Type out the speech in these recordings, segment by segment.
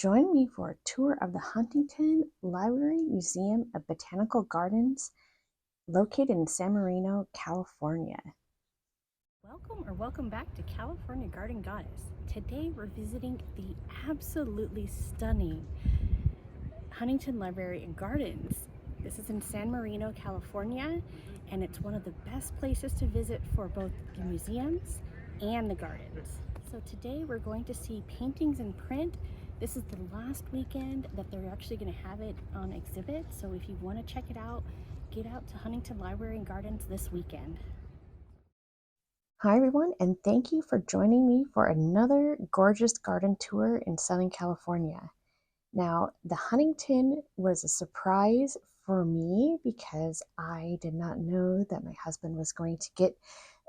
Join me for a tour of the Huntington Library Museum of Botanical Gardens located in San Marino, California. Welcome back to California Garden Goddess. Today we're visiting the absolutely stunning Huntington Library and Gardens. This is in San Marino, California, and it's one of the best places to visit for both the museums and the gardens. So today we're going to see paintings in print. This is the last weekend that they're actually going to have it on exhibit. So if you want to check it out, get out to Huntington Library and Gardens this weekend. Hi everyone, and thank you for joining me for another gorgeous garden tour in Southern California. Now, the Huntington was a surprise for me because I did not know that my husband was going to get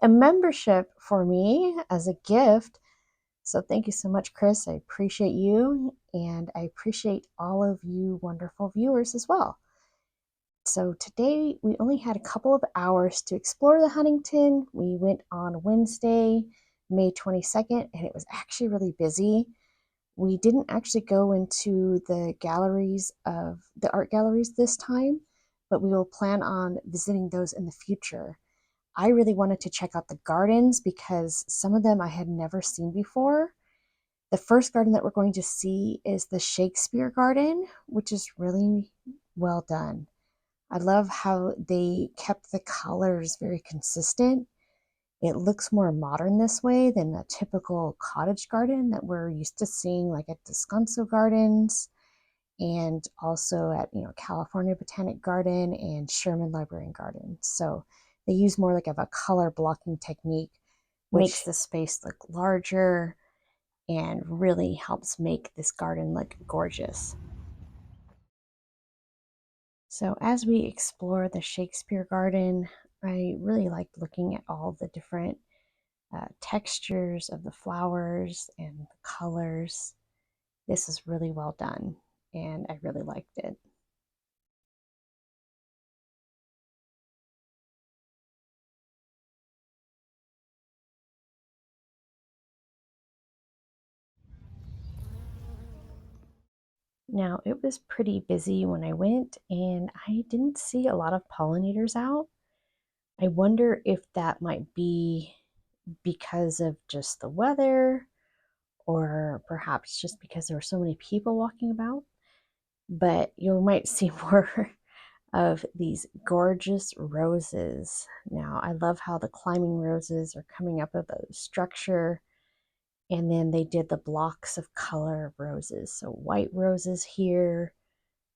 a membership for me as a gift. So thank you so much, Chris. I appreciate you, and I appreciate all of you wonderful viewers as well. So today we only had a couple of hours to explore the Huntington. We went on Wednesday, May 22nd, and it was actually really busy. We didn't actually go into the art galleries this time, but we will plan on visiting those in the future. I really wanted to check out the gardens because some of them I had never seen before. The first garden that we're going to see is the Shakespeare Garden, which is really well done. I love how they kept the colors very consistent. It looks more modern this way than a typical cottage garden that we're used to seeing like at Descanso Gardens and also at California Botanic Garden and Sherman Library and Garden. So they use more like of a color blocking technique, which makes the space look larger and really helps make this garden look gorgeous. So as we explore the Shakespeare Garden, I really liked looking at all the different textures of the flowers and the colors. This is really well done, and I really liked it. Now, it was pretty busy when I went, and I didn't see a lot of pollinators out. I wonder if that might be because of just the weather, or perhaps just because there were so many people walking about. But you might see more of these gorgeous roses. Now, I love how the climbing roses are coming up with a structure, and then they did the blocks of color of roses. So white roses here,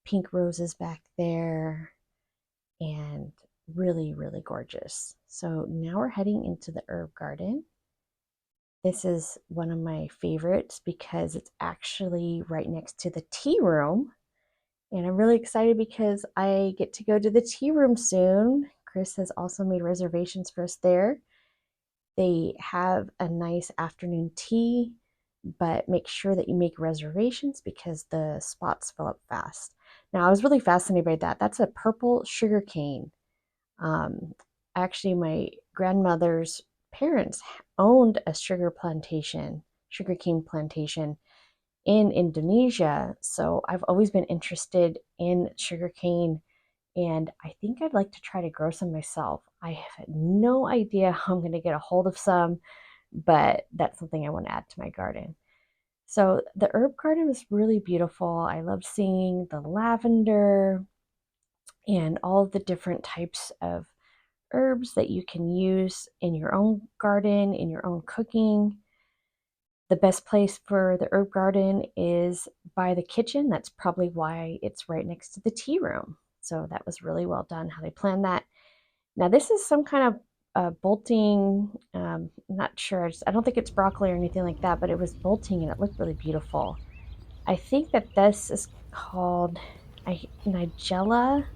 pink roses back there, and really, really gorgeous. So now we're heading into the herb garden. This is one of my favorites because it's actually right next to the tea room. And I'm really excited because I get to go to the tea room soon. Chris has also made reservations for us there. They have a nice afternoon tea, but make sure that you make reservations because the spots fill up fast. Now, I was really fascinated by that. That's a purple sugar cane. Actually, my grandmother's parents owned a sugarcane plantation in Indonesia. So I've always been interested in sugarcane, and I think I'd like to try to grow some myself. I have no idea how I'm going to get a hold of some, but that's something I want to add to my garden. So the herb garden was really beautiful. I loved seeing the lavender and all of the different types of herbs that you can use in your own garden, in your own cooking. The best place for the herb garden is by the kitchen. That's probably why it's right next to the tea room. So that was really well done how they planned that. Now this is some kind of bolting, not sure, I don't think it's broccoli or anything like that, but it was bolting and it looked really beautiful. I think that this is called Nigella.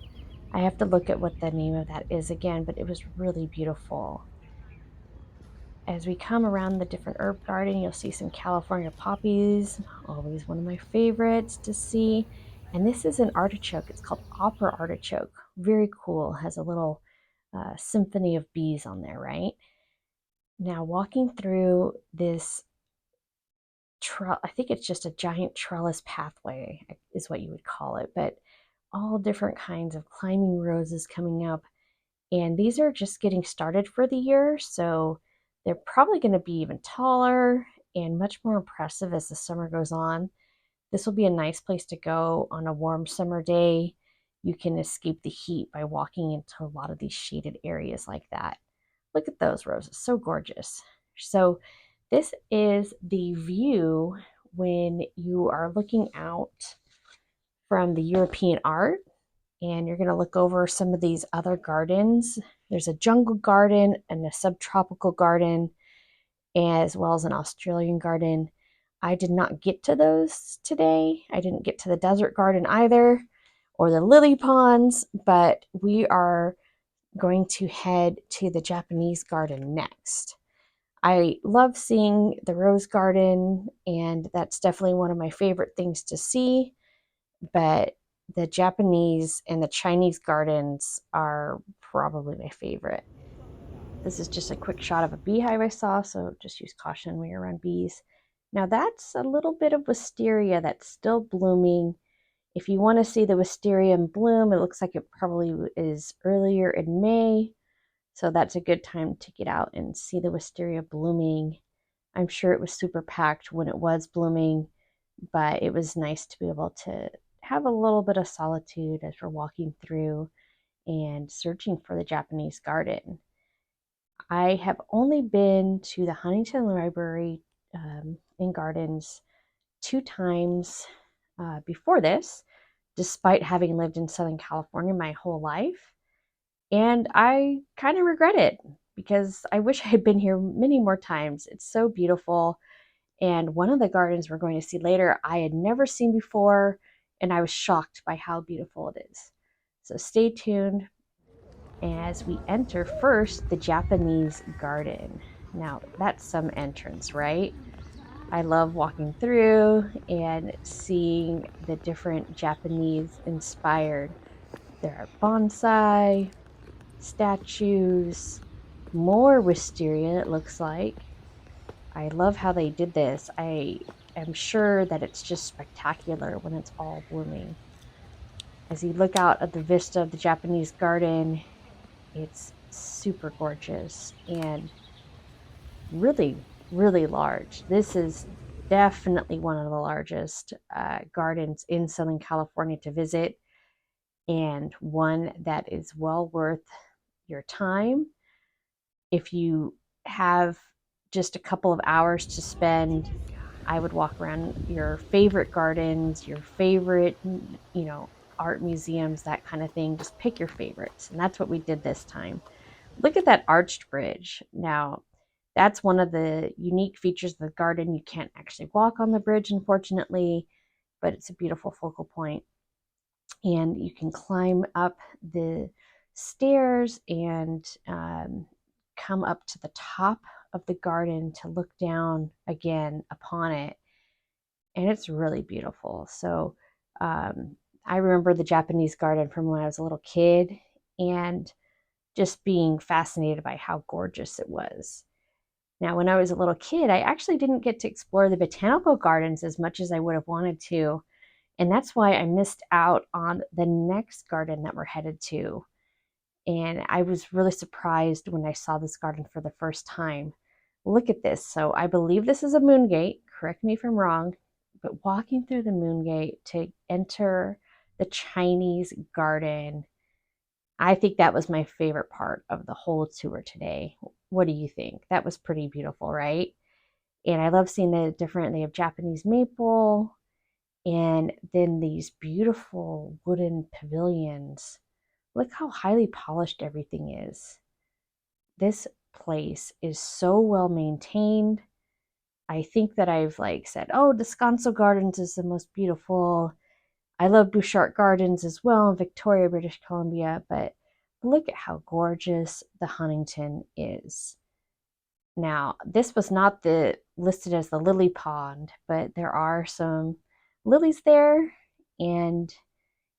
I have to look at what the name of that is again, but it was really beautiful. As we come around the different herb garden, you'll see some California poppies, always one of my favorites to see. And this is an artichoke. It's called opera artichoke. Very cool. Has a little symphony of bees on there, right? Now, walking through this I think it's just a giant trellis pathway is what you would call it, but all different kinds of climbing roses coming up. And these are just getting started for the year, so they're probably going to be even taller and much more impressive as the summer goes on. This will be a nice place to go on a warm summer day. You can escape the heat by walking into a lot of these shaded areas like that. Look at those roses, so gorgeous. So this is the view when you are looking out from the European art, and you're going to look over some of these other gardens. There's a jungle garden and a subtropical garden, as well as an Australian garden. I did not get to those today. I didn't get to the desert garden either, or the lily ponds, but we are going to head to the Japanese garden next. I love seeing the rose garden, and that's definitely one of my favorite things to see. But the Japanese and the Chinese gardens are probably my favorite. This is just a quick shot of a beehive I saw, so just use caution when you're around bees. Now that's a little bit of wisteria that's still blooming. If you want to see the wisteria in bloom, it looks like it probably is earlier in May. So that's a good time to get out and see the wisteria blooming. I'm sure it was super packed when it was blooming, but it was nice to be able to have a little bit of solitude as we're walking through and searching for the Japanese garden. I have only been to the Huntington Library and Gardens 2 times before this, despite having lived in Southern California my whole life. And I kind of regret it because I wish I had been here many more times. It's so beautiful. And one of the gardens we're going to see later, I had never seen before, and I was shocked by how beautiful it is. So stay tuned as we enter first the Japanese garden. Now, that's some entrance, right? I love walking through and seeing the different Japanese inspired. There are bonsai, statues, more wisteria, it looks like. I love how they did this. I am sure that it's just spectacular when it's all blooming. As you look out at the vista of the Japanese garden, it's super gorgeous and really, really large. This is definitely one of the largest gardens in Southern California to visit, and one that is well worth your time. If you have just a couple of hours to spend, I would walk around your favorite gardens, your favorite, art museums, that kind of thing. Just pick your favorites. And that's what we did this time. Look at that arched bridge. Now, that's one of the unique features of the garden. You can't actually walk on the bridge, unfortunately, but it's a beautiful focal point. And you can climb up the stairs and come up to the top of the garden to look down again upon it. And it's really beautiful. So I remember the Japanese garden from when I was a little kid and just being fascinated by how gorgeous it was. Now, when I was a little kid, I actually didn't get to explore the botanical gardens as much as I would have wanted to. And that's why I missed out on the next garden that we're headed to. And I was really surprised when I saw this garden for the first time. Look at this. So I believe this is a moon gate. Correct me if I'm wrong. But walking through the moon gate to enter the Chinese garden, I think that was my favorite part of the whole tour today. What do you think? That was pretty beautiful, right? And I love seeing they have Japanese maple and then these beautiful wooden pavilions. Look how highly polished everything is. This place is so well maintained. I think that I've said, oh, Descanso Gardens is the most beautiful. I love Bouchard Gardens as well in Victoria, British Columbia, but look at how gorgeous the Huntington is. Now, this was not listed as the lily pond, but there are some lilies there and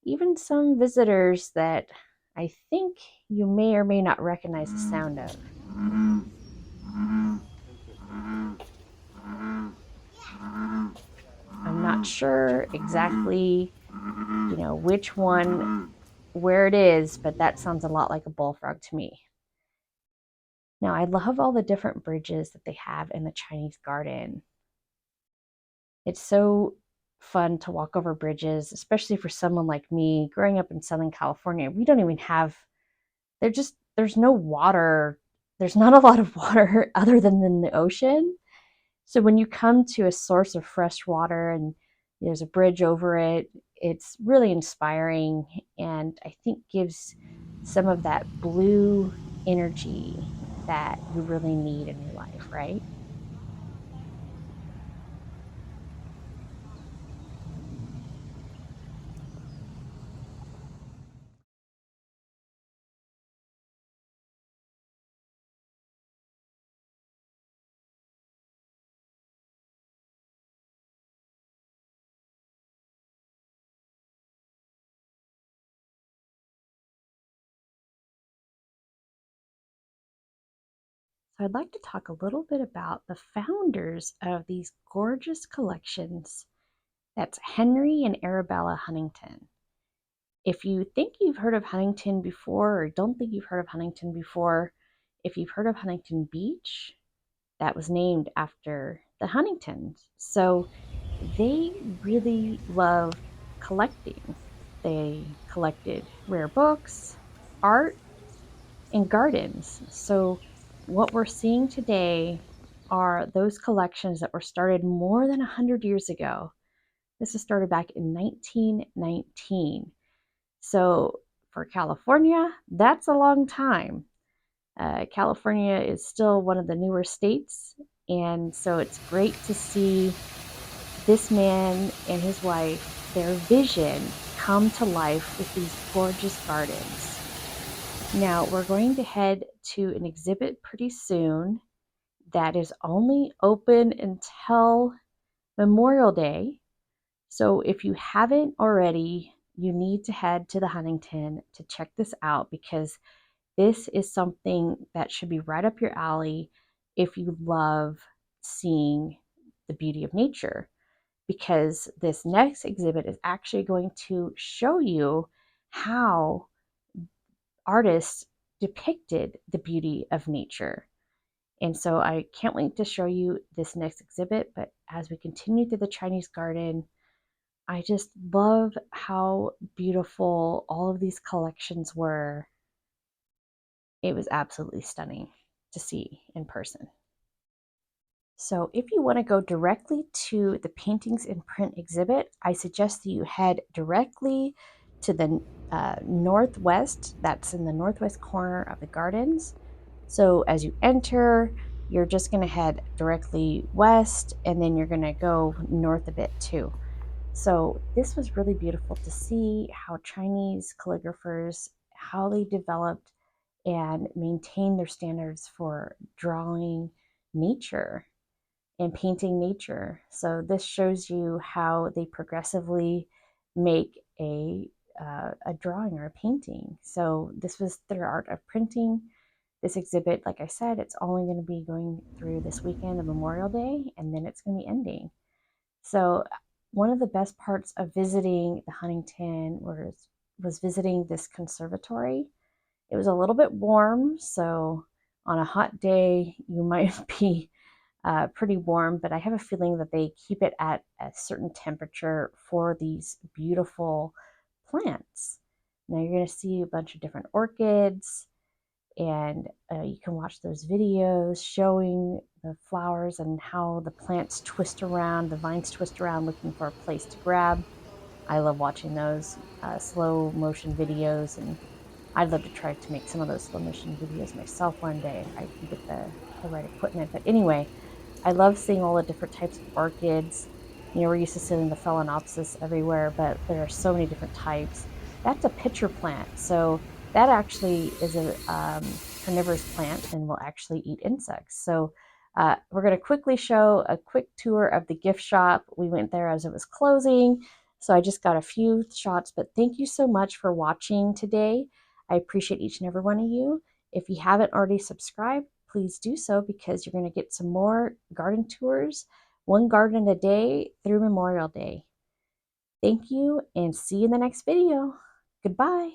even some visitors that I think you may or may not recognize the sound of. not sure exactly, which one, where it is, but that sounds a lot like a bullfrog to me. Now, I love all the different bridges that they have in the Chinese garden. It's so fun to walk over bridges, especially for someone like me growing up in Southern California. We don't even have, there's no water. There's not a lot of water other than in the ocean. So when you come to a source of fresh water and there's a bridge over it, it's really inspiring and I think gives some of that blue energy that you really need in your life, right? So I'd like to talk a little bit about the founders of these gorgeous collections. That's Henry and Arabella Huntington. If you think you've heard of Huntington before or don't think you've heard of Huntington before, if you've heard of Huntington Beach, that was named after the Huntingtons. So they really loved collecting. They collected rare books, art, and gardens. So what we're seeing today are those collections that were started more than 100 years ago. This was started back in 1919. So for California, that's a long time. California is still one of the newer states, and so it's great to see this man and his wife, their vision come to life with these gorgeous gardens. Now, we're going to head to an exhibit pretty soon that is only open until Memorial Day. So if you haven't already, you need to head to the Huntington to check this out because this is something that should be right up your alley if you love seeing the beauty of nature. Because this next exhibit is actually going to show you how artists depicted the beauty of nature. And so I can't wait to show you this next exhibit. But as we continue through the Chinese garden, I just love how beautiful all of these collections were. It was absolutely stunning to see in person. So if you want to go directly to the paintings in print exhibit, I suggest that you head directly to the northwest. That's in the northwest corner of the gardens. So as you enter, you're just going to head directly west and then you're going to go north a bit too. So this was really beautiful to see how Chinese calligraphers, how they developed and maintained their standards for drawing nature and painting nature. So this shows you how they progressively make a drawing or a painting. So this was their art of printing. This exhibit, like I said, it's only going to be going through this weekend of Memorial Day, and then it's going to be ending. So one of the best parts of visiting the Huntington was visiting this conservatory. It was a little bit warm, so on a hot day, you might be pretty warm, but I have a feeling that they keep it at a certain temperature for these beautiful plants. Now you're going to see a bunch of different orchids, and you can watch those videos showing the flowers and how the plants twist around, the vines twist around looking for a place to grab. I love watching those slow motion videos, and I'd love to try to make some of those slow motion videos myself one day if I can get the right equipment. But anyway, I love seeing all the different types of orchids. We're used to seeing the phalaenopsis everywhere, but there are so many different types. That's a pitcher plant. So that actually is a carnivorous plant and will actually eat insects. So we're going to quickly show a quick tour of the gift shop. We went there as it was closing. So I just got a few shots, but thank you so much for watching today. I appreciate each and every one of you. If you haven't already subscribed, please do so because you're going to get some more garden tours, one garden a day through Memorial Day. Thank you and see you in the next video. Goodbye.